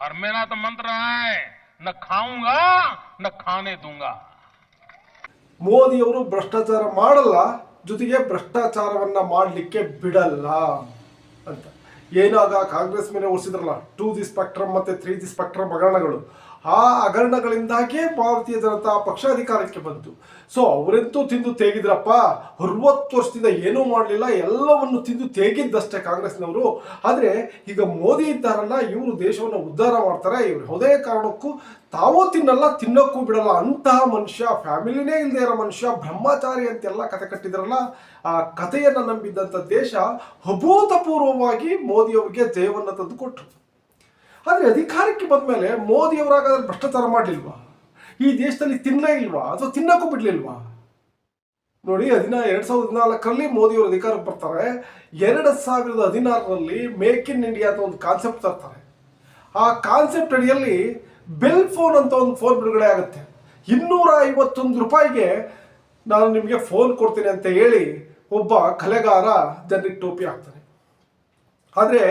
और मेरा तो मंत्र है, न खाऊंगा न खाने दूंगा. ಮೋದಿಯವರು ಭ್ರಷ್ಟಾಚಾರ ಮಾಡಲ್ಲ, ಜೊತೆಗೆ ಭ್ರಷ್ಟಾಚಾರವನ್ನ ಮಾಡಲಿಕ್ಕೆ ಬಿಡಲ್ಲ ಅಂತ. ಏನಾಗ ಕಾಂಗ್ರೆಸ್ ಮೇಲೆ ಹೊರಿಸಿದ್ರಲ್ಲ 2G ಸ್ಪೆಕ್ಟ್ರಮ್ ಮತ್ತೆ 3G ಸ್ಪೆಕ್ಟ್ರಮ್ ಹಗರಣಗಳು, ಆ ಹಗರಣಗಳಿಂದಾಗಿ ಭಾರತೀಯ ಜನತಾ ಪಕ್ಷ ಅಧಿಕಾರಕ್ಕೆ ಬಂತು. ಸೊ ಅವರೆಂತೂ ತಿಂದು ತೇಗಿದ್ರಪ್ಪ, 60 ವರ್ಷದಿಂದ ಏನೂ ಮಾಡಲಿಲ್ಲ, ಎಲ್ಲವನ್ನು ತಿಂದು ತೇಗಿದ್ದಷ್ಟೇ ಕಾಂಗ್ರೆಸ್ನವರು. ಆದರೆ ಈಗ ಮೋದಿ ಇದ್ದಾರಲ್ಲ, ಇವರು ದೇಶವನ್ನು ಉದ್ಧಾರ ಮಾಡ್ತಾರೆ. ಇವರು ಯಾವುದೇ ಕಾರಣಕ್ಕೂ ತಾವೂ ತಿನ್ನಲ್ಲ, ತಿನ್ನೋಕ್ಕೂ ಬಿಡಲ್ಲ. ಅಂತಹ ಮನುಷ್ಯ, ಫ್ಯಾಮಿಲಿನೇ ಇಲ್ಲದೆ ಇರೋ ಮನುಷ್ಯ, ಬ್ರಹ್ಮಚಾರಿ ಅಂತೆಲ್ಲ ಕತೆ ಕಟ್ಟಿದ್ರಲ್ಲ, ಆ ಕಥೆಯನ್ನು ನಂಬಿದ್ದಂಥ ದೇಶ ಅಭೂತಪೂರ್ವವಾಗಿ ಮೋದಿಯವರಿಗೆ ಜಯವನ್ನು ತಂದು ಕೊಟ್ಟರು. ಆದರೆ ಅಧಿಕಾರಕ್ಕೆ ಬಂದ ಮೇಲೆ ಮೋದಿಯವರಾಗಾದ್ರೆ ಭ್ರಷ್ಟಾಚಾರ ಮಾಡಲಿಲ್ವಾ? ಈ ದೇಶದಲ್ಲಿ ತಿನ್ನಲೇ ಇಲ್ವಾ? ಅಥವಾ ತಿನ್ನಕ್ಕೂ ಬಿಡಲಿಲ್ವಾ? ನೋಡಿ, 2014ರಲ್ಲಿ ಮೋದಿಯವರು ಅಧಿಕಾರಕ್ಕೆ ಬರ್ತಾರೆ. 2016ರಲ್ಲಿ ಮೇಕ್ ಇನ್ ಇಂಡಿಯಾ ಅಂತ ಒಂದು ಕಾನ್ಸೆಪ್ಟ್ ತರ್ತಾರೆ. ಆ ಕಾನ್ಸೆಪ್ಟ್ ಅಡಿಯಲ್ಲಿ ಬೆಲ್ ಫೋನ್ ಅಂತ ಒಂದು ಫೋನ್ ಬಿಡುಗಡೆ ಆಗುತ್ತೆ. 251 ರೂಪಾಯಿಗೆ ನಾನು ನಿಮಗೆ ಫೋನ್ ಕೊಡ್ತೀನಿ ಅಂತ ಹೇಳಿ ಒಬ್ಬ ಕಲೆಗಾರ ಜನರಿಗೆ ಟೋಪಿ ಹಾಕ್ತಾನೆ. ಆದರೆ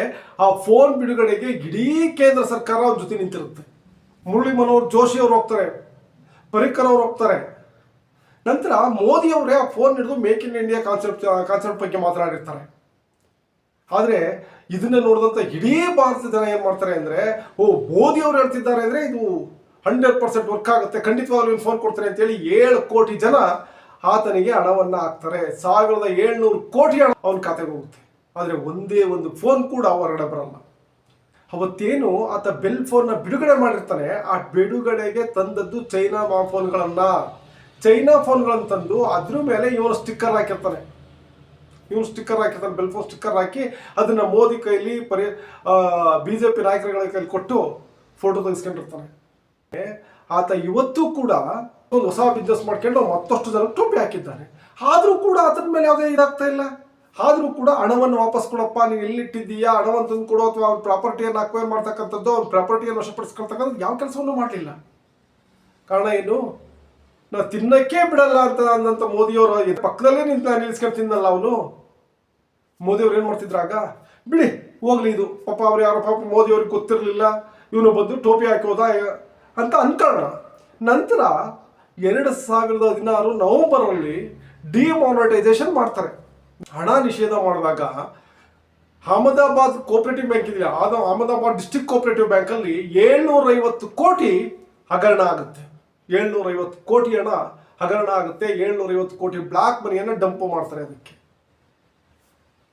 ಆ ಫೋನ್ ಬಿಡುಗಡೆಗೆ ಇಡೀ ಕೇಂದ್ರ ಸರ್ಕಾರ ಅವ್ರ ಜೊತೆ ನಿಂತಿರುತ್ತೆ. ಮುರಳಿ ಮನೋಹರ್ ಜೋಶಿ ಅವರು ಹೋಗ್ತಾರೆ, ಪರಿಕ್ಕರ್ ಅವರು ಹೋಗ್ತಾರೆ. ನಂತರ ಮೋದಿಯವರೇ ಆ ಫೋನ್ ಹಿಡಿದು ಮೇಕ್ ಇನ್ ಇಂಡಿಯಾ ಕಾನ್ಸೆಪ್ಟ್ ಬಗ್ಗೆ ಮಾತನಾಡಿರ್ತಾರೆ. ಆದರೆ ಇದನ್ನ ನೋಡಿದಂಥ ಇಡೀ ಭಾರತದ ಜನ ಏನು ಮಾಡ್ತಾರೆ ಅಂದರೆ, ಮೋದಿ ಅವರು ಹೇಳ್ತಿದ್ದಾರೆ ಅಂದರೆ ಇದು 100% ವರ್ಕ್ ಆಗುತ್ತೆ, ಖಂಡಿತವಾಗ್ಲೂ ಫೋನ್ ಕೊಡ್ತಾರೆ ಅಂತೇಳಿ 7 ಕೋಟಿ ಜನ ಆತನಿಗೆ ಹಣವನ್ನು ಹಾಕ್ತಾರೆ. 1700 ಕೋಟಿ ಹಣ ಅವನ ಖಾತೆಗೆ ಹೋಗುತ್ತೆ. ಆದರೆ ಒಂದೇ ಒಂದು ಫೋನ್ ಕೂಡ ಹೊರಗಡೆ ಬರಲ್ಲ. ಅವತ್ತೇನು ಆತ ಬೆಲ್ ಫೋನ್ನ ಬಿಡುಗಡೆ ಮಾಡಿರ್ತಾನೆ, ಆ ಬಿಡುಗಡೆಗೆ ತಂದದ್ದು ಚೈನಾ ಫೋನ್ಗಳನ್ನು ತಂದು ಅದ್ರ ಮೇಲೆ ಇವನು ಸ್ಟಿಕ್ಕರ್ ಹಾಕಿರ್ತಾನೆ. ಬೆಲ್ ಫೋನ್ ಸ್ಟಿಕ್ಕರ್ ಹಾಕಿ ಅದನ್ನ ಮೋದಿ ಕೈಲಿ BJP ನಾಯಕರುಗಳ ಕೈಲಿ ಕೊಟ್ಟು ಫೋಟೋ ತೆಗೆಸ್ಕೊಂಡಿರ್ತಾನೆ. ಆತ ಇವತ್ತು ಕೂಡ ಒಂದು ಹೊಸ ಬಿಸ್ನೆಸ್ ಮಾಡ್ಕೊಂಡು ಮತ್ತಷ್ಟು ಜನ ಟೋಪಿ ಹಾಕಿದ್ದಾನೆ. ಆದರೂ ಕೂಡ ಆತನ ಮೇಲೆ ಯಾವುದೇ ಇದಾಗ್ತಾ ಇಲ್ಲ. ಆದರೂ ಕೂಡ ಹಣವನ್ನು ವಾಪಸ್ ಕೊಡಪ್ಪ, ನೀನು ಎಲ್ಲಿಟ್ಟಿದ್ದೀಯಾ, ಹಣವನ್ನು ತಂದು ಕೊಡು, ಅಥವಾ ಅವ್ನ ಪ್ರಾಪರ್ಟಿಯನ್ನು ಅಕ್ವೈರ್ ಮಾಡ್ತಕ್ಕಂಥದ್ದು, ಅವ್ನ ಪ್ರಾಪರ್ಟಿಯನ್ನು ವಶಪಡಿಸ್ಕೊಳ್ತಕ್ಕಂಥದ್ದು ಯಾವ ಕೆಲಸವನ್ನು ಮಾಡಲಿಲ್ಲ. ಕಾರಣ ಏನು? ನಾವು ತಿನ್ನಕ್ಕೆ ಬಿಡಲ್ಲ ಅಂದಂತ ಮೋದಿಯವರು ಪಕ್ಕದಲ್ಲೇ ನಿಲ್ಸ್ಕೊಂಡು ತಿನ್ನಲ್ಲ ಅವನು. ಮೋದಿಯವ್ರು ಏನು ಮಾಡ್ತಿದ್ರಾಗ, ಬಿಡಿ ಹೋಗ್ಲಿ ಇದು ಪಾಪ, ಅವ್ರು ಯಾರೋ ಪಾಪ ಮೋದಿಯವ್ರಿಗೆ ಗೊತ್ತಿರಲಿಲ್ಲ, ಇವನು ಬಂದು ಟೋಪಿ ಹಾಕಿ ಹೋದ ಅಂತ ಅನ್ಕೊಳ್ಳೋಣ. ನಂತರ 2016 ನವೆಂಬರಲ್ಲಿ ಡಿಮಾನಿಟೈಸೇಷನ್ ಮಾಡ್ತಾರೆ. ಹಣ ನಿಷೇಧ ಮಾಡಿದಾಗ ಅಹಮದಾಬಾದ್ ಕೋಆಪರೇಟಿವ್ ಬ್ಯಾಂಕ್ ಇದೆಯಾ, ಅಹಮದಾಬಾದ್ ಡಿಸ್ಟ್ರಿಕ್ಟ್ ಕೋಆಪರೇಟಿವ್ ಬ್ಯಾಂಕಲ್ಲಿ 750 ಕೋಟಿ ಹಗರಣ ಆಗುತ್ತೆ. 750 ಕೋಟಿ ಹಣ ಹಗರಣ ಆಗುತ್ತೆ. 750 ಕೋಟಿ ಬ್ಲಾಕ್ ಮನಿಯನ್ನು ಡಂಪ್ ಮಾಡ್ತಾರೆ. ಅದಕ್ಕೆ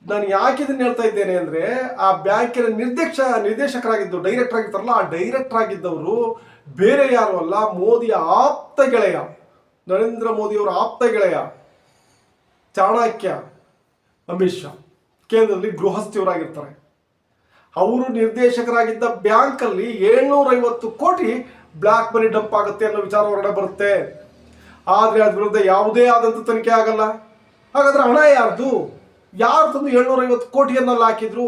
ನಾನು ಯಾಕೆ ಇದನ್ನು ಹೇಳ್ತಾ ಇದ್ದೇನೆ ಅಂದರೆ, ಆ ಬ್ಯಾಂಕಿನ ನಿರ್ದೇಶಕರಾಗಿದ್ದು ಡೈರೆಕ್ಟರ್ ಆಗಿರ್ತಾರಲ್ಲ, ಆ ಡೈರೆಕ್ಟರ್ ಆಗಿದ್ದವರು ಬೇರೆ ಯಾರು ಅಲ್ಲ, ಮೋದಿಯ ಆಪ್ತ ಗೆಳೆಯ, ನರೇಂದ್ರ ಮೋದಿಯವರ ಆಪ್ತ ಗೆಳೆಯ ಚಾಣಕ್ಯ ಅಮಿತ್ ಶಾ, ಕೇಂದ್ರದಲ್ಲಿ ಗೃಹ ಸಚಿವರಾಗಿರ್ತಾರೆ. ಅವರು ನಿರ್ದೇಶಕರಾಗಿದ್ದ ಬ್ಯಾಂಕಲ್ಲಿ 750 ಕೋಟಿ ಬ್ಲಾಕ್ ಮನಿ ಡಂಪ್ ಆಗುತ್ತೆ ಅನ್ನೋ ವಿಚಾರ ಹೊರಗಡೆ ಬರುತ್ತೆ. ಆದರೆ ಅದ್ರ ವಿರುದ್ಧ ಯಾವುದೇ ಆದಂಥ ತನಿಖೆ ಆಗಲ್ಲ. ಹಾಗಾದ್ರೆ ಹಣ ಯಾರ್ದು? ಯಾರು ತಂದು 750 ಕೋಟಿಯನ್ನೆಲ್ಲ ಹಾಕಿದ್ರು?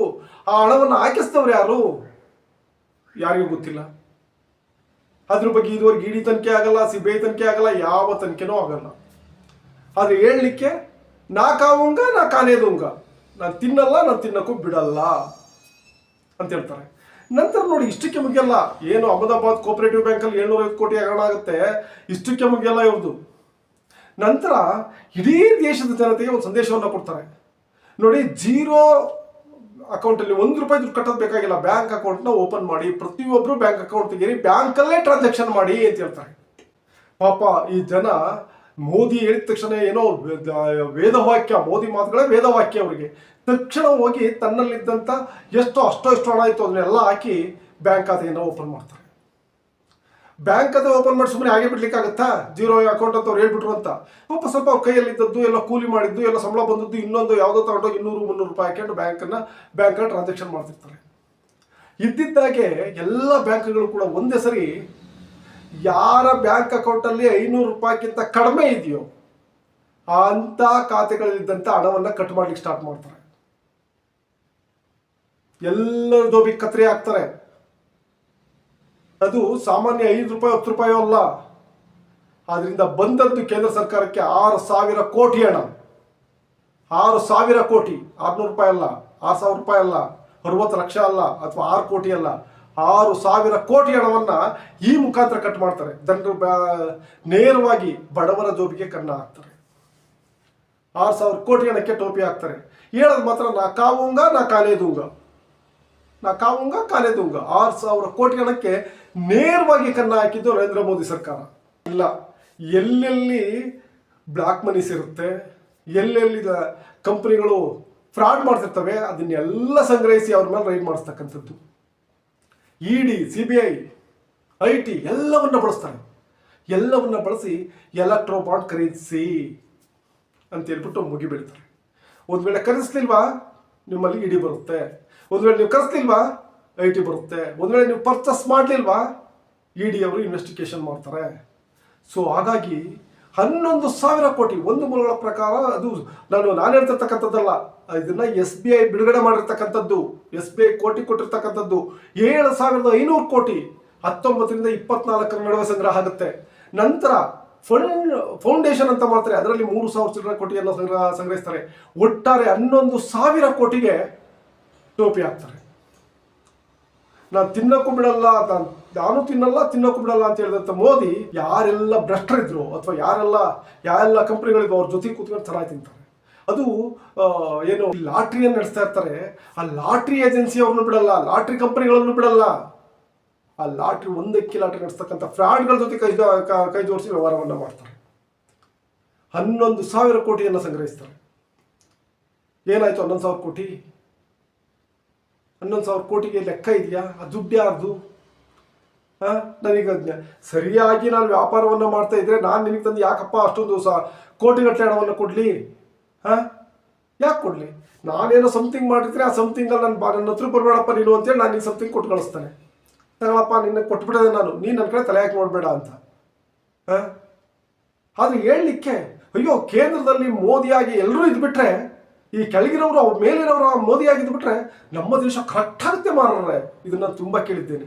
ಆ ಹಣವನ್ನು ಹಾಕಿಸಿದವ್ರು ಯಾರು? ಯಾರಿಗೂ ಗೊತ್ತಿಲ್ಲ. ಅದ್ರ ಬಗ್ಗೆ ಇದುವರೆಗೆ ಇಡಿ ತನಿಖೆ ಆಗಲ್ಲ, CBI ತನಿಖೆ ಆಗಲ್ಲ, ಯಾವ ತನಿಖೆನೂ ಆಗಲ್ಲ. ಆದರೆ ಹೇಳಲಿಕ್ಕೆ ನಾ ಕಾವುಂಗ ನಾ ಕಾನೇದುಂಗ, ನಾನು ತಿನ್ನಲ್ಲ, ನಾನು ತಿನ್ನಕ್ಕೂ ಬಿಡಲ್ಲ ಅಂತ ಹೇಳ್ತಾರೆ. ನಂತರ ನೋಡಿ, ಇಷ್ಟಕ್ಕೆ ಮುಗಿಯಲ್ಲ. ಏನು ಅಹಮದಾಬಾದ್ ಕೋಆಪರೇಟಿವ್ ಬ್ಯಾಂಕಲ್ಲಿ 750 ಕೋಟಿ ಹಗರಣ ಆಗುತ್ತೆ, ಇಷ್ಟಕ್ಕೆ ಮುಗಿಯಲ್ಲ ಇವ್ರದ್ದು. ನಂತರ ಇಡೀ ದೇಶದ ಜನತೆಗೆ ಒಂದು ಸಂದೇಶವನ್ನು ಕೊಡ್ತಾರೆ. ನೋಡಿ, ಜೀರೋ ಅಕೌಂಟಲ್ಲಿ 1 ರೂಪಾಯಿ ದುಡ್ಡು ಕಟ್ಟೋದು ಬೇಕಾಗಿಲ್ಲ, ಬ್ಯಾಂಕ್ ಅಕೌಂಟ್ನ ಓಪನ್ ಮಾಡಿ, ಪ್ರತಿಯೊಬ್ಬರು ಬ್ಯಾಂಕ್ ಅಕೌಂಟ್ ತೆಗೀರಿ, ಬ್ಯಾಂಕಲ್ಲೇ ಟ್ರಾನ್ಸಾಕ್ಷನ್ ಮಾಡಿ ಅಂತ ಹೇಳ್ತಾರೆ. ಪಾಪ ಈ ಜನ ಮೋದಿ ಹೇಳಿದ ತಕ್ಷಣ ಏನೋ ವೇದವಾಕ್ಯ, ಮೋದಿ ಮಾತುಗಳೇ ವೇದವಾಕ್ಯ ಅವರಿಗೆ. ತಕ್ಷಣ ಹೋಗಿ ತನ್ನಲ್ಲಿದ್ದಂಥ ಅಷ್ಟೋ ಹಣ ಇತ್ತು ಅದನ್ನೆಲ್ಲ ಹಾಕಿ ಬ್ಯಾಂಕ್ ಖಾತೆಯನ್ನು ಓಪನ್ ಮಾಡ್ತಾರೆ. ಬ್ಯಾಂಕ್ ಖಾತೆ ಓಪನ್ ಮಾಡಿ ಸುಮ್ಮನೆ ಹಾಗೆ ಬಿಡ್ಲಿಕ್ಕಾಗತ್ತಾ? ಜೀರೋ ಅಕೌಂಟ್ ಅಂತ ಅವ್ರು ಹೇಳ್ಬಿಟ್ರು ಅಂತ ಸ್ವಲ್ಪ ಅವ್ರ ಕೈಯಲ್ಲಿದ್ದದ್ದು ಎಲ್ಲ ಕೂಲಿ ಮಾಡಿದ್ದು, ಎಲ್ಲ ಸಂಬಳ ಬಂದದ್ದು, ಇನ್ನೊಂದು ಯಾವುದೋ ತಗೊಂಡೋಗಿ 200-300 ರೂಪಾಯಿ ಹಾಕೊಂಡು ಬ್ಯಾಂಕಲ್ಲಿ ಟ್ರಾನ್ಸಾಕ್ಷನ್ ಮಾಡ್ತಿರ್ತಾರೆ. ಇದ್ದಿದ್ದಾಗೆ ಎಲ್ಲ ಬ್ಯಾಂಕ್ಗಳು ಕೂಡ ಒಂದೇ ಸರಿ ಯಾರ ಬ್ಯಾಂಕ್ ಅಕೌಂಟಲ್ಲಿ 500 ರೂಪಾಯಿಗಿಂತ ಕಡಿಮೆ ಇದೆಯೋ ಅಂಥ ಖಾತೆಗಳಲ್ಲಿದ್ದಂಥ ಹಣವನ್ನು ಕಟ್ ಮಾಡ್ಲಿಕ್ಕೆ ಸ್ಟಾರ್ಟ್ ಮಾಡ್ತಾರೆ. ಎಲ್ಲರ ದೋಬಿಗೆ ಕತ್ರಿ ಹಾಕ್ತಾರೆ. ಅದು ಸಾಮಾನ್ಯ 5 ರೂಪಾಯಿ 10 ರೂಪಾಯಿ ಅಲ್ಲ. ಆದ್ರಿಂದ ಬಂದದ್ದು ಕೇಂದ್ರ ಸರ್ಕಾರಕ್ಕೆ 6,000 ಕೋಟಿ ಹಣ. 6,000 ಕೋಟಿ, 600 ರೂಪಾಯಿ ಅಲ್ಲ, 6,000 ರೂಪಾಯಿ ಅಲ್ಲ, 60 ಲಕ್ಷ ಅಲ್ಲ, ಅಥವಾ 6 ಕೋಟಿ ಅಲ್ಲ, 6,000 ಕೋಟಿ ಹಣವನ್ನು ಈ ಮುಖಾಂತರ ಕಟ್ ಮಾಡ್ತಾರೆ. ನೇರವಾಗಿ ಬಡವರ ಜೋಬಿಗೆ ಕನ್ನ ಹಾಕ್ತಾರೆ. 6,000 ಕೋಟಿ ಹಣಕ್ಕೆ ಟೋಪಿ ಹಾಕ್ತಾರೆ. ಹೇಳೋದು ಮಾತ್ರ ನಾ ಕಾವುಂಗ ನಾ ಕಾಲೇ ದೂಂಗ, ನಾ ಕಾವುಂಗ ಕಾಲೇ ದೂಂಗ. 6,000 ಕೋಟಿ ಹಣಕ್ಕೆ ನೇರವಾಗಿ ಕನ್ನ ಹಾಕಿದ್ದು ನರೇಂದ್ರ ಮೋದಿ ಸರ್ಕಾರ. ಇಲ್ಲ, ಎಲ್ಲೆಲ್ಲಿ ಬ್ಲ್ಯಾಕ್ ಮನೀಸ್ ಇರುತ್ತೆ, ಎಲ್ಲೆಲ್ಲಿ ಕಂಪ್ನಿಗಳು ಫ್ರಾಡ್ ಮಾಡ್ತಿರ್ತವೆ, ಅದನ್ನೆಲ್ಲ ಸಂಗ್ರಹಿಸಿ ಅವ್ರ ಮೇಲೆ ರೈಡ್ ಮಾಡಿಸ್ತಕ್ಕಂಥದ್ದು. ಇಡಿ, CBI, IT ಎಲ್ಲವನ್ನ ಬಳಸ್ತಾರೆ. ಎಲ್ಲವನ್ನ ಬಳಸಿ ಎಲೆಕ್ಟ್ರೋ ಬಾಂಡ್ ಖರೀದಿಸಿ ಅಂತ ಹೇಳ್ಬಿಟ್ಟು ಮುಗಿಬಿಡ್ತಾರೆ. ಒಂದು ವೇಳೆ ಖರೀದಿಸ್ಲಿಲ್ವಾ ನಿಮ್ಮಲ್ಲಿ ಇಡಿ ಬರುತ್ತೆ, ಒಂದು ವೇಳೆ ನೀವು ಖರೀದಿಸ್ಲಿಲ್ವಾ IT ಬರುತ್ತೆ, ಒಂದು ವೇಳೆ ನೀವು ಪರ್ಚೇಸ್ ಮಾಡಲಿಲ್ವಾ ಇಡಿ ಅವರು ಇನ್ವೆಸ್ಟಿಗೇಷನ್ ಮಾಡ್ತಾರೆ. ಸೊ ಹಾಗಾಗಿ 11,000 ಕೋಟಿ ಒಂದು ಮೂಲಗಳ ಪ್ರಕಾರ, ಅದು ನಾನು ಹೇಳ್ತಿರ್ತಕ್ಕಂಥದ್ದಲ್ಲ, ಇದನ್ನ SBI ಬಿಡುಗಡೆ ಮಾಡಿರ್ತಕ್ಕಂಥದ್ದು. SBI ಕೋಟಿ ಕೊಟ್ಟಿರ್ತಕ್ಕಂಥದ್ದು 7,500 ಕೋಟಿ 19ರಿಂದ 24 ನಡುವೆ ಸಂಗ್ರಹ ಆಗುತ್ತೆ. ನಂತರ ಫೌಂಡೇಶನ್ ಅಂತ ಮಾಡ್ತಾರೆ, ಅದರಲ್ಲಿ 3,000 ಚಿಲ್ಲರೆ ಕೋಟಿಯನ್ನು ಸಂಗ್ರಹಿಸ್ತಾರೆ. ಒಟ್ಟಾರೆ 11,000 ಕೋಟಿಗೆ ಟೋಪಿ ಹಾಕ್ತಾರೆ. ನಾನು ತಿನ್ನಕ್ಕೂ ಬಿಡಲ್ಲ, ನಾನು ತಿನ್ನಕ್ಕೂ ಬಿಡಲ್ಲ ಅಂತ ಹೇಳಿದಂಥ ಮೋದಿ ಯಾರೆಲ್ಲ ಭ್ರಷ್ಟರಿದ್ರು ಅಥವಾ ಯಾರೆಲ್ಲ ಕಂಪ್ನಿಗಳಿದ್ರು ಅವ್ರ ಜೊತೆ ಕೂತ್ಕೊಂಡು ಚೆನ್ನಾಗಿ ತಿಂತಾರೆ. ಅದು ಏನು ಲಾಟ್ರಿಯನ್ನು ನಡೆಸ್ತಾ ಇರ್ತಾರೆ, ಆ ಲಾಟ್ರಿ ಏಜೆನ್ಸಿಯವ್ರನ್ನು ಬಿಡಲ್ಲ, ಲಾಟ್ರಿ ಕಂಪ್ನಿಗಳನ್ನು ಬಿಡಲ್ಲ. ಆ ಒಂದಕ್ಕೆ ಲಾಟ್ರಿ ನಡೆಸ್ತಕ್ಕಂಥ ಫ್ರಾಡ್ಗಳ ಜೊತೆ ಕೈ ಜೋಡಿಸಿ ವ್ಯವಹಾರವನ್ನು ಮಾಡ್ತಾರೆ. 11,000 ಕೋಟಿಯನ್ನು ಸಂಗ್ರಹಿಸ್ತಾರೆ. ಏನಾಯ್ತು 11,000 ಕೋಟಿ? 11,000 ಕೋಟಿಗೆ ಲೆಕ್ಕ ಇದೆಯಾ? ಆ ದುಡ್ಡು ಯಾರ್ದು? ನನಗೆ ಸರಿಯಾಗಿ ನಾನು ವ್ಯಾಪಾರವನ್ನು ಮಾಡ್ತಾ ಇದ್ರೆ ನಾನು ನಿನಗೆ ತಂದು ಯಾಕಪ್ಪ ಅಷ್ಟೊಂದು ಕೋಟಿಗಟ್ಟಲೆ ಹಣವನ್ನು ಕೊಡಲಿ? ಯಾಕೆ ಕೊಡಲಿ? ನಾನೇನೋ ಸಮಥಿಂಗ್ ಮಾಡಿದ್ರೆ ಆ ಸಮಥಿಂಗಲ್ಲಿ ನನ್ನ ಹತ್ರ ಬರಬೇಡಪ್ಪ ನೀನು ಅಂತೇಳಿ ನಾನು ನಿನಗೆ ಸಮಥಿಂಗ್ ಕೊಟ್ಟು ಕಳಿಸ್ತಾನೆ. ತಗೊಳಪ್ಪ ನಿನ್ನ ಕೊಟ್ಬಿಡೋದೆ ನಾನು, ನೀನು ನನ್ನ ಕಡೆ ತಲೆ ಯಾಕೆ ನೋಡಬೇಡ ಅಂತ. ಆದರೆ ಹೇಳಲಿಕ್ಕೆ ಅಯ್ಯೋ ಕೇಂದ್ರದಲ್ಲಿ ಮೋದಿಯಾಗಿ ಎಲ್ಲರೂ ಇದ್ಬಿಟ್ರೆ, ಈ ಕೆಳಗಿನವರು ಅವ್ರ ಮೇಲಿನವರು ಮೋದಿಯಾಗಿದ್ಬಿಟ್ರೆ ನಮ್ಮ ದೇಶ ಕರೆಕ್ಟ್ ಆಗುತ್ತೆ ಮಾರ್ರೆ. ಇದನ್ನು ನಾನು ತುಂಬ ಕೇಳಿದ್ದೇನೆ.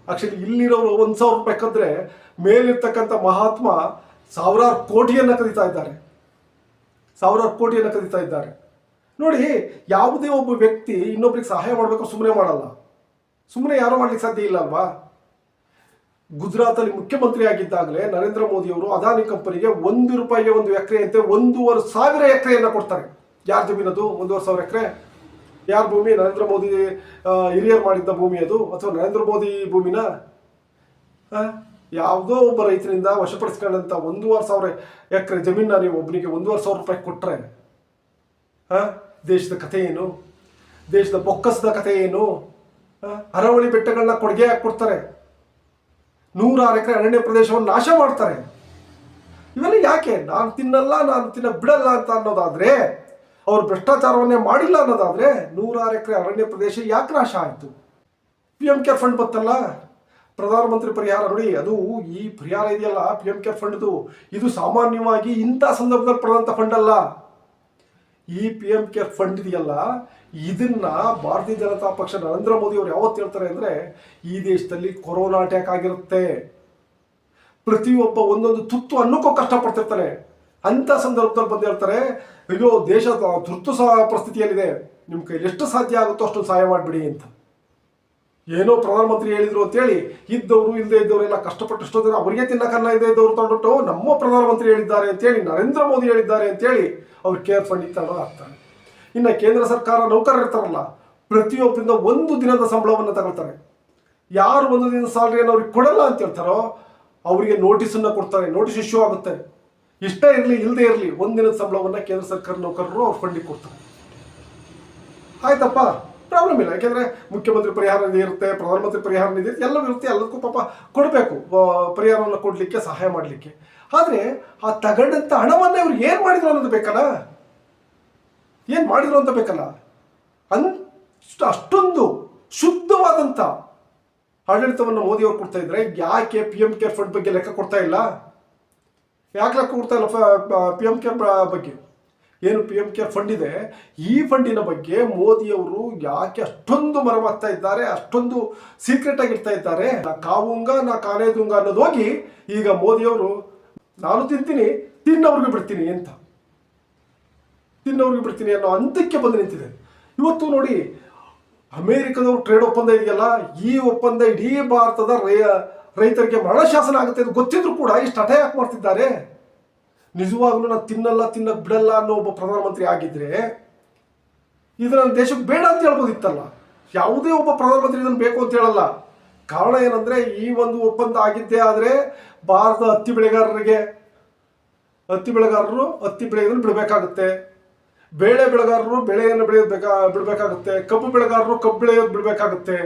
ಆಕ್ಚುಲಿ ಇಲ್ಲಿರೋರು 1,000 ರೂಪಾಯಿ ಕದ್ರೆ ಮೇಲಿರ್ತಕ್ಕಂಥ ಮಹಾತ್ಮ ಸಾವಿರಾರು ಕೋಟಿಯನ್ನು ಕದೀತಾ ಇದ್ದಾರೆ, ಸಾವಿರಾರು ಕೋಟಿಯನ್ನು ಕದೀತಾ ಇದ್ದಾರೆ. ನೋಡಿ, ಯಾವುದೇ ಒಬ್ಬ ವ್ಯಕ್ತಿ ಇನ್ನೊಬ್ರಿಗೆ ಸಹಾಯ ಮಾಡಬೇಕು ಸುಮ್ಮನೆ ಮಾಡಲ್ಲ, ಸುಮ್ಮನೆ ಯಾರು ಮಾಡ್ಲಿಕ್ಕೆ ಸಾಧ್ಯ ಇಲ್ಲ ಅಲ್ವಾ? ಗುಜರಾತಲ್ಲಿ ಮುಖ್ಯಮಂತ್ರಿ ಆಗಿದ್ದಾಗಲೇ ನರೇಂದ್ರ ಮೋದಿಯವರು ಅದಾನಿ ಕಂಪನಿಗೆ 1 ರೂಪಾಯಿಗೆ 1 ಎಕರೆ ಅಂತೆ 1,500 ಎಕರೆಯನ್ನು ಕೊಡ್ತಾರೆ. ಯಾರ ಜಮೀನದು? 1,500 ಎಕರೆ. ಯಾರ ಭೂಮಿ? ನರೇಂದ್ರ ಮೋದಿ ಹಿರಿಯರು ಮಾಡಿದ್ದ ಭೂಮಿ ಅದು, ಅಥವಾ ನರೇಂದ್ರ ಮೋದಿ ಭೂಮಿನ? ಯಾವುದೋ ಒಬ್ಬ ರೈತರಿಂದ ವಶಪಡಿಸ್ಕೊಂಡಂಥ 1,500 ಎಕರೆ ಜಮೀನ ನೀವು ಒಬ್ಬನಿಗೆ 1,500 ರೂಪಾಯಿ ಕೊಟ್ಟರೆ ದೇಶದ ಕಥೆ ಏನು? ದೇಶದ ಬೊಕ್ಕಸದ ಕಥೆ ಏನು? ಅರವಳಿ ಬೆಟ್ಟಗಳನ್ನ ಕೊಡುಗೆ ಹಾಕಿ ಕೊಡ್ತಾರೆ, 106 ಎಕರೆ ಅರಣ್ಯ ಪ್ರದೇಶವನ್ನು ನಾಶ ಮಾಡ್ತಾರೆ. ಇವೆಲ್ಲ ಯಾಕೆ? ನಾನು ತಿನ್ನ ಬಿಡಲ್ಲ ಅಂತ ಅನ್ನೋದಾದ್ರೆ, ಅವರು ಭ್ರಷ್ಟಾಚಾರವನ್ನೇ ಮಾಡಿಲ್ಲ ಅನ್ನೋದಾದ್ರೆ 106 ಎಕರೆ ಅರಣ್ಯ ಪ್ರದೇಶ ಯಾಕೆ ನಾಶ ಆಯಿತು? PM ಕೇರ್ ಫಂಡ್ ಬತ್ತಲ್ಲ, ಪ್ರಧಾನಮಂತ್ರಿ ಪರಿಹಾರ. ನೋಡಿ, ಅದು ಈ ಪರಿಹಾರ ಇದೆಯಲ್ಲ PM ಕೇರ್ ಫಂಡ್ದು, ಇದು ಸಾಮಾನ್ಯವಾಗಿ ಇಂಥ ಸಂದರ್ಭದಲ್ಲಿ ಪಡೆದಂಥ ಫಂಡ್ ಅಲ್ಲ. ಈ PM ಕೇರ್ ಫಂಡ್ ಇದೆಯಲ್ಲ, ಇದನ್ನ ಭಾರತೀಯ ಜನತಾ ಪಕ್ಷ ನರೇಂದ್ರ ಮೋದಿ ಅವರು ಯಾವತ್ತು ಹೇಳ್ತಾರೆ ಅಂದರೆ, ಈ ದೇಶದಲ್ಲಿ ಕೊರೋನಾ ಅಟ್ಯಾಕ್ ಆಗಿರುತ್ತೆ, ಪ್ರತಿಯೊಬ್ಬ ಒಂದೊಂದು ತುತ್ತು ಅನ್ನಕ್ಕೂ ಕಷ್ಟಪಡ್ತಿರ್ತಾನೆ. ಅಂಥ ಸಂದರ್ಭದಲ್ಲಿ ಬಂದು ಹೇಳ್ತಾರೆ, ಅಯ್ಯೋ ದೇಶ ತುರ್ತು ಪರಿಸ್ಥಿತಿಯಲ್ಲಿದೆ, ನಿಮ್ಮ ಕೈಲಿ ಎಷ್ಟು ಸಾಧ್ಯ ಆಗುತ್ತೋ ಅಷ್ಟೊಂದು ಸಹಾಯ ಮಾಡಿಬಿಡಿ ಅಂತ. ಏನೋ ಪ್ರಧಾನಮಂತ್ರಿ ಹೇಳಿದ್ರು ಅಂತೇಳಿ ಇದ್ದವರು ಇಲ್ಲದೆ ಇದ್ದವರೆಲ್ಲ ಕಷ್ಟಪಟ್ಟು ಎಷ್ಟೋ ಜನ ಅವರಿಗೆ ತಿನ್ನಕನ್ನ ಇದೆ ಇದ್ದವ್ರು ತಂದ್ಬಿಟ್ಟು ನಮ್ಮ ಪ್ರಧಾನಮಂತ್ರಿ ಹೇಳಿದ್ದಾರೆ ಅಂತೇಳಿ, ನರೇಂದ್ರ ಮೋದಿ ಹೇಳಿದ್ದಾರೆ ಅಂತೇಳಿ ಅವ್ರು ಕೇರ್ ಫಂಡ್ ತಗೊಂಡು ಹಾಕ್ತಾರೆ. ಇನ್ನು ಕೇಂದ್ರ ಸರ್ಕಾರ ನೌಕರರು ಇರ್ತಾರಲ್ಲ, ಪ್ರತಿಯೊಬ್ಬರಿಂದ 1 ದಿನದ ಸಂಬಳವನ್ನು ತಗೊಳ್ತಾರೆ. ಯಾರು 1 ದಿನದ ಸ್ಯಾಲರಿಯನ್ನು ಅವ್ರಿಗೆ ಕೊಡಲ್ಲ ಅಂತ ಹೇಳ್ತಾರೋ ಅವರಿಗೆ ನೋಟಿಸನ್ನು ಕೊಡ್ತಾರೆ, ನೋಟಿಸ್ ಇಶ್ಯೂ ಆಗುತ್ತೆ. ಇಷ್ಟ ಇರಲಿ ಇಲ್ಲದೆ ಇರಲಿ 1 ದಿನದ ಸಂಬಳವನ್ನು ಕೇಂದ್ರ ಸರ್ಕಾರ ನೌಕರರು ಅವ್ರ ಫಂಡಿಗೆ ಕೊಡ್ತಾರೆ. ಆಯ್ತಪ್ಪ, ಪ್ರಾಬ್ಲಮ್ ಇಲ್ಲ. ಯಾಕೆಂದರೆ ಮುಖ್ಯಮಂತ್ರಿ ಪರಿಹಾರ ನಿಧಿ ಇರುತ್ತೆ, ಪ್ರಧಾನಮಂತ್ರಿ ಪರಿಹಾರ ನಿಧಿ ಇರುತ್ತೆ, ಎಲ್ಲವೂ ಇರುತ್ತೆ, ಎಲ್ಲದಕ್ಕೂ ಪಾಪ ಕೊಡಬೇಕು, ಪರಿಹಾರವನ್ನು ಕೊಡಲಿಕ್ಕೆ, ಸಹಾಯ ಮಾಡಲಿಕ್ಕೆ. ಆದರೆ ಆ ತಗೊಂಡಂಥ ಹಣವನ್ನು ಇವ್ರು ಏನು ಮಾಡಿದ್ರು ಅನ್ನೋದು ಬೇಕಲ್ಲ, ಏನು ಮಾಡಿದ್ರು ಅಂತ ಬೇಕಲ್ಲ. ಅಷ್ಟೊಂದು ಶುದ್ಧವಾದಂಥ ಆಡಳಿತವನ್ನು ಮೋದಿಯವರು ಕೊಡ್ತಾ ಇದ್ರೆ ಯಾಕೆ PM ಕೇರ್ ಫಂಡ್ ಬಗ್ಗೆ ಲೆಕ್ಕ ಕೊಡ್ತಾ ಇಲ್ಲ? ಯಾಕೆ ಲೆಕ್ಕ ಕೊಡ್ತಾ ಇಲ್ಲ PM ಕೇರ್ ಬಗ್ಗೆ? ಏನು PM ಕೇರ್ ಫಂಡ್ ಇದೆ, ಈ ಫಂಡಿನ ಬಗ್ಗೆ ಮೋದಿಯವರು ಯಾಕೆ ಅಷ್ಟೊಂದು ಮರಮಾಗ್ತಾ ಇದ್ದಾರೆ, ಅಷ್ಟೊಂದು ಸೀಕ್ರೆಟ್ ಆಗಿರ್ತಾ ಇದ್ದಾರೆ? ನಾ ಕಾವುಂಗ ನಾ ಕಾಲೇದುಂಗ ಅನ್ನೋದು ಹೋಗಿ ಈಗ ಮೋದಿಯವರು ನಾನು ತಿಂತೀನಿ, ತಿನ್ನೋರ್ಗೆ ಬಿಡ್ತೀನಿ ಅಂತ, ತಿನ್ನೋರ್ಗೆ ಬಿಡ್ತೀನಿ ಅನ್ನೋ ಹಂತಕ್ಕೆ ಬಂದು ನಿಂತಿದೆ. ಇವತ್ತು ನೋಡಿ, ಅಮೇರಿಕದವ್ರು ಟ್ರೇಡ್ ಒಪ್ಪಂದ ಇದೆಯಲ್ಲ, ಈ ಒಪ್ಪಂದ ಇಡೀ ಭಾರತದ ರೈತರಿಗೆ ಮರಣಶಾಸನ ಆಗುತ್ತೆ ಅಂತ ಗೊತ್ತಿದ್ರು ಕೂಡ ಇಷ್ಟು ಹಠ ಯಾಕೆ ಮಾಡ್ತಿದ್ದಾರೆ? ನಿಜವಾಗ್ಲೂ ನಾನು ತಿನ್ನಕ್ಕೆ ಬಿಡಲ್ಲ ಅನ್ನೋ ಒಬ್ಬ ಪ್ರಧಾನಮಂತ್ರಿ ಆಗಿದ್ರೆ ಇದು ನನ್ನ ದೇಶಕ್ಕೆ ಬೇಡ ಅಂತ ಹೇಳ್ಬೋದಿತ್ತಲ್ಲ. ಯಾವುದೇ ಒಬ್ಬ ಪ್ರಧಾನಮಂತ್ರಿ ಇದನ್ನು ಬೇಕು ಅಂತ ಹೇಳಲ್ಲ. ಕಾರಣ ಏನಂದ್ರೆ, ಈ ಒಂದು ಒಪ್ಪಂದ ಆಗಿದ್ದೇ ಆದರೆ ಭಾರತದ ಹತ್ತಿ ಬೆಳೆಗಾರರು ಹತ್ತಿ ಬೆಳೆಯೋದನ್ನು ಬಿಡಬೇಕಾಗುತ್ತೆ, ಬೇಳೆ ಬೆಳೆಗಾರರು ಬೆಳೆಯನ್ನು ಬಿಡಬೇಕಾಗುತ್ತೆ, ಕಬ್ಬು ಬೆಳೆಗಾರರು ಕಬ್ಬು ಬೆಳೆಯೋದು ಬಿಡಬೇಕಾಗುತ್ತೆ,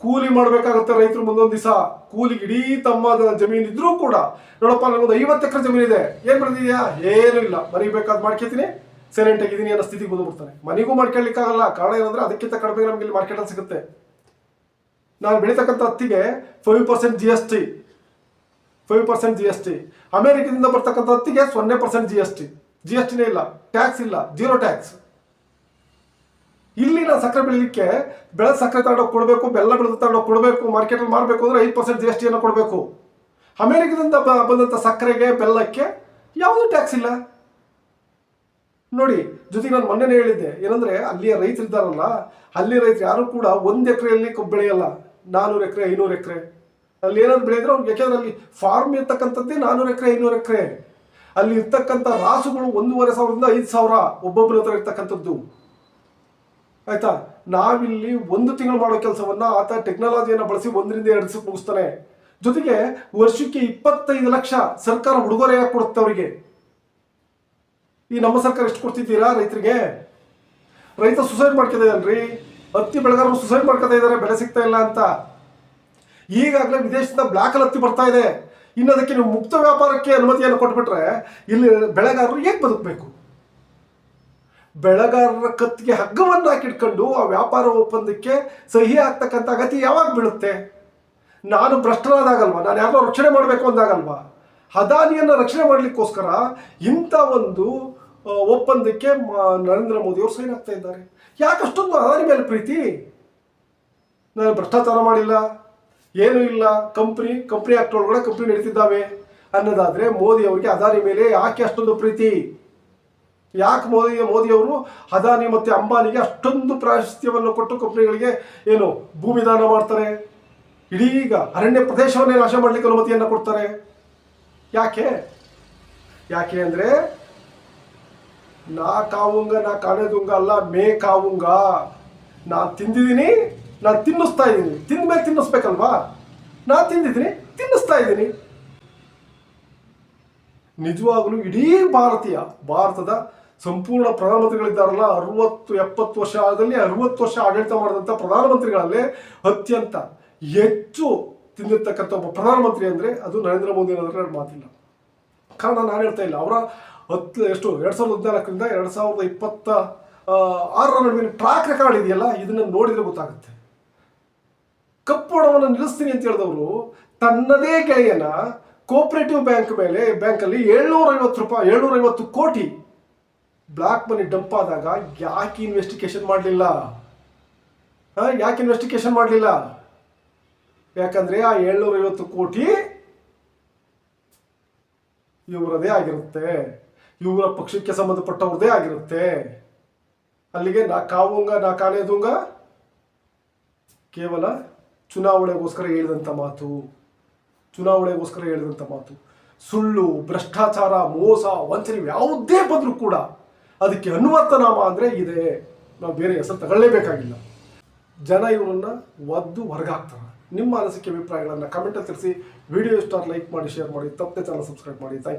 ಕೂಲಿ ಮಾಡಬೇಕಾಗುತ್ತೆ ರೈತರು. ಮುಂದೊಂದು ದಿವಸ ಕೂಲಿಗೆ ಇಡೀ ತಮ್ಮ ಜಮೀನು ಇದ್ರೂ ಕೂಡ, ನೋಡಪ್ಪ ನನಗೊಂದು 50 ಎಕರೆ ಜಮೀನು ಇದೆ, ಏನು ಬೆಳೆದಿದ್ಯಾ? ಏನೂ ಇಲ್ಲ, ಮನೆಗೆ ಬೇಕಾದ್ ಮಾಡ್ಕೊತೀನಿ, ಸೈಲೆಂಟ್ ಆಗಿದ್ದೀನಿ ಅನ್ನೋ ಸ್ಥಿತಿಗೆ ಬಂದುಬಿಡ್ತಾನೆ. ಮನೆಗೂ ಮಾಡ್ಕೊಳ್ಳಿಕ್ಕಾಗಲ್ಲ. ಕಾರಣ ಏನಂದ್ರೆ ಅದಕ್ಕಿಂತ ಕಡಿಮೆ ನಮಗೆ ಇಲ್ಲಿ ಮಾರ್ಕೆಟಲ್ಲಿ ಸಿಗುತ್ತೆ. ನಾನು ಬೆಳೀತಕ್ಕಂಥ ಹತ್ತಿಗೆ 5% GST, 5% GST. ಅಮೆರಿಕದಿಂದ ಬರ್ತಕ್ಕಂಥ ಹತ್ತಿಗೆ 0% GSTನೇ ಇಲ್ಲ, ಟ್ಯಾಕ್ಸ್ ಇಲ್ಲ, 0 ಟ್ಯಾಕ್ಸ್. ಇಲ್ಲಿ ನಾನು ಸಕ್ಕರೆ ಬೆಳೀಲಿಕ್ಕೆ ಬೆಳೆದ ಸಕ್ಕರೆ ತಗೊಂಡೋಗಿ ಕೊಡಬೇಕು, ಬೆಲ್ಲ ಬೆಳೆದ ತಗೊಂಡೋಗಿ ಕೊಡಬೇಕು, ಮಾರ್ಕೆಟಲ್ಲಿ ಮಾರಬೇಕು ಅಂದರೆ 5% GST ಕೊಡಬೇಕು. ಅಮೆರಿಕದಿಂದ ಬಂದಂಥ ಸಕ್ಕರೆಗೆ ಬೆಲ್ಲಕ್ಕೆ ಯಾವುದೂ ಟ್ಯಾಕ್ಸ್ ಇಲ್ಲ ನೋಡಿ. ಜೊತೆಗೆ ನಾನು ಮೊನ್ನೆನೇ ಹೇಳಿದ್ದೆ ಏನಂದ್ರೆ, ಅಲ್ಲಿಯ ರೈತರು ಇದ್ದಾರಲ್ಲ, ಅಲ್ಲಿ ರೈತರು ಯಾರು ಕೂಡ 1 ಎಕರೆಯಲ್ಲಿ ಕಬ್ಬು ಬೆಳೆಯಲ್ಲ, 400 ಎಕರೆ 500 ಎಕರೆ ಅಲ್ಲಿ ಏನಾದ್ರು ಬೆಳೆದ್ರೆ ಅವ್ರಿಗೆ, ಯಾಕೆಂದ್ರೆ ಅಲ್ಲಿ ಫಾರ್ಮ್ ಇರ್ತಕ್ಕಂಥದ್ದೇ 400 ಎಕರೆ 500 ಎಕರೆ. ಅಲ್ಲಿ ಇರ್ತಕ್ಕಂಥ ರಾಸುಗಳು 1,500ದಿಂದ 5,000 ಒಬ್ಬೊಬ್ಬರ ಹತ್ರ ಇರ್ತಕ್ಕಂಥದ್ದು. ಆಯ್ತಾ? ನಾವಿಲ್ಲಿ 1 ತಿಂಗಳು ಮಾಡೋ ಕೆಲಸವನ್ನ ಆತ ಟೆಕ್ನಾಲಜಿಯನ್ನು ಬಳಸಿ 1 ರಿಂದ 2 ದಿವಸ ಮುಗಿಸ್ತಾನೆ. ಜೊತೆಗೆ ವರ್ಷಕ್ಕೆ 25 ಲಕ್ಷ ಸರ್ಕಾರ ಉಡುಗೊರೆಯಾಗಿ ಕೊಡುತ್ತೆ ಅವರಿಗೆ. ಈ ನಮ್ಮ ಸರ್ಕಾರ ಎಷ್ಟು ಕೊಡ್ತಿದ್ದೀರಾ ರೈತರಿಗೆ? ರೈತ ಸುಸೈಡ್ ಮಾಡ್ಕೊತಿದ್ದಾನ್ರಿ, ಹತ್ತಿ ಬೆಳೆಗಾರರು ಸುಸೈಡ್ ಮಾಡ್ಕೊತಾ ಇದ್ದಾರೆ ಬೆಲೆ ಸಿಗ್ತಾ ಇಲ್ಲ ಅಂತ. ಈಗಾಗಲೇ ವಿದೇಶದಿಂದ ಬ್ಲ್ಯಾಕಲ್ಲಿ ಹತ್ತಿ ಬರ್ತಾ ಇದೆ. ಇನ್ನು ಅದಕ್ಕೆ ನೀವು ಮುಕ್ತ ವ್ಯಾಪಾರಕ್ಕೆ ಅನುಮತಿಯನ್ನು ಕೊಟ್ಬಿಟ್ರೆ ಇಲ್ಲಿ ಬೆಳೆಗಾರರು ಹೇಗೆ ಬದುಕಬೇಕು? ಬೆಳೆಗಾರರ ಕತ್ತಿಗೆ ಹಗ್ಗವನ್ನು ಹಾಕಿಟ್ಕೊಂಡು ಆ ವ್ಯಾಪಾರ ಒಪ್ಪಂದಕ್ಕೆ ಸಹಿ ಆಗ್ತಕ್ಕಂಥ ಅಗತ್ಯ ಯಾವಾಗ ಬೀಳುತ್ತೆ? ನಾನು ಭ್ರಷ್ಟನಾದಾಗಲ್ವಾ? ನಾನು ಯಾರನ್ನೋ ರಕ್ಷಣೆ ಮಾಡಬೇಕು ಅಂದಾಗಲ್ವಾ? ಅದಾನಿಯನ್ನು ರಕ್ಷಣೆ ಮಾಡಲಿಕ್ಕೋಸ್ಕರ ಇಂಥ ಒಂದು ಒಪ್ಪಂದಕ್ಕೆ ನರೇಂದ್ರ ಮೋದಿ ಅವರು ಸೈನ್ ಆಗ್ತಾ ಇದ್ದಾರೆ. ಯಾಕಷ್ಟೊಂದು ಅದಾನಿ ಮೇಲೆ ಪ್ರೀತಿ? ನಾನು ಭ್ರಷ್ಟಾಚಾರ ಮಾಡಿಲ್ಲ, ಏನೂ ಇಲ್ಲ, ಕಂಪ್ನಿ ಆಕ್ಟ್ ಒಳಗಡೆ ಕಂಪ್ನಿ ನಡೀತಿದ್ದಾವೆ ಅನ್ನೋದಾದ್ರೆ ಮೋದಿ ಅವರಿಗೆ ಅದಾನಿ ಮೇಲೆ ಯಾಕೆ ಅಷ್ಟೊಂದು ಪ್ರೀತಿ? ಯಾಕೆ ಮೋದಿಯವರು ಅದಾನಿ ಮತ್ತು ಅಂಬಾನಿಗೆ ಅಷ್ಟೊಂದು ಪ್ರಾಶಸ್ತ್ಯವನ್ನು ಕೊಟ್ಟು ಕಂಪ್ನಿಗಳಿಗೆ ಏನು ಭೂಮಿ ದಾನ ಮಾಡ್ತಾರೆ, ಇಡೀಗ ಅರಣ್ಯ ಪ್ರದೇಶವನ್ನೇ ನಾಶ ಮಾಡಲಿಕ್ಕೆ ಅನುಮತಿಯನ್ನು ಕೊಡ್ತಾರೆ? ಯಾಕೆ ಅಂದರೆ, ನಾ ಕಾವುಂಗ ನಾ ಕಾಣೆದುಂಗ ಅಲ್ಲ, ಮೇ ಕಾವುಂಗ. ನಾನು ತಿಂದಿದ್ದೀನಿ, ನಾನು ತಿನ್ನಿಸ್ತಾ ಇದ್ದೀನಿ. ತಿಂದ ಮೇಲೆ ತಿನ್ನಿಸ್ಬೇಕಲ್ವಾ? ನಾನು ತಿಂದಿದ್ದೀನಿ, ತಿನ್ನಿಸ್ತಾ ಇದ್ದೀನಿ. ನಿಜವಾಗಲೂ ಇಡೀ ಭಾರತದ ಸಂಪೂರ್ಣ ಪ್ರಧಾನಮಂತ್ರಿಗಳಿದ್ದಾರಲ್ಲ, 60-70 ವರ್ಷ ಆದಲ್ಲಿ 60 ವರ್ಷ ಆಡಳಿತ ಮಾಡಿದಂಥ ಪ್ರಧಾನಮಂತ್ರಿಗಳಲ್ಲೇ ಅತ್ಯಂತ ಹೆಚ್ಚು ತಿಂದಿರ್ತಕ್ಕಂಥ ಒಬ್ಬ ಪ್ರಧಾನಮಂತ್ರಿ ಅಂದರೆ ಅದು ನರೇಂದ್ರ ಮೋದಿ ಅನ್ನೋದ್ರ ಮಾತಿಲ್ಲ. ಕಾರಣ ನಾನು ಹೇಳ್ತಾ ಇಲ್ಲ, ಅವರ 2014ರಿಂದ 2026 ನಡುವಿನ ಟ್ರ್ಯಾಕ್ ರೆಕಾರ್ಡ್ ಇದೆಯಲ್ಲ, ಇದನ್ನು ನೋಡಿದರೆ ಗೊತ್ತಾಗುತ್ತೆ. ಕಪ್ಪು ಹಣವನ್ನು ನಿಲ್ಲಿಸ್ತೀನಿ ಅಂತ ಹೇಳಿದವರು ತನ್ನದೇ ಗೆಳೆಯನ ಕೋಆಪರೇಟಿವ್ ಬ್ಯಾಂಕಲ್ಲಿ 750 ಕೋಟಿ ಬ್ಲಾಕ್ ಮನಿ ಡಂಪ್ ಆದಾಗ ಯಾಕೆ ಇನ್ವೆಸ್ಟಿಗೇಷನ್ ಮಾಡಲಿಲ್ಲ? ಯಾಕಂದ್ರೆ ಆ 750 ಕೋಟಿ ಇವರದೇ ಆಗಿರುತ್ತೆ, ಇವರ ಪಕ್ಷಕ್ಕೆ ಸಂಬಂಧಪಟ್ಟವ್ರದೇ ಆಗಿರುತ್ತೆ. ಅಲ್ಲಿಗೆ ನಾ ಕಾವುಂಗ ನಾ ಕಾಣೆದುಂಗ ಕೇವಲ ಚುನಾವಣೆಗೋಸ್ಕರ ಹೇಳಿದಂಥ ಮಾತು. ಸುಳ್ಳು, ಭ್ರಷ್ಟಾಚಾರ, ಮೋಸ, ವಂಚನೆ ಯಾವುದೇ ಬಂದರೂ ಕೂಡ ಅದಕ್ಕೆ ಅನುವರ್ತನಾಮ ಅಂದರೆ ಇದೆ. ನಾವು ಬೇರೆ ಹೆಸರು ತಗೊಳ್ಳೇಬೇಕಾಗಿಲ್ಲ. ಜನ ಇವರನ್ನ ಒದ್ದು ಹೊರಗಾಕ್ತಾರೆ. ನಿಮ್ಮ ಅನಿಸಿಕೆ ಅಭಿಪ್ರಾಯಗಳನ್ನು ಕಮೆಂಟಲ್ಲಿ ತಿಳಿಸಿ. ವಿಡಿಯೋ ಇಷ್ಟ ಲೈಕ್ ಮಾಡಿ, ಶೇರ್ ಮಾಡಿ, ತಪ್ಪದೆ ಚಾನಲ್ ಸಬ್ಸ್ಕ್ರೈಬ್ ಮಾಡಿ. Thank you.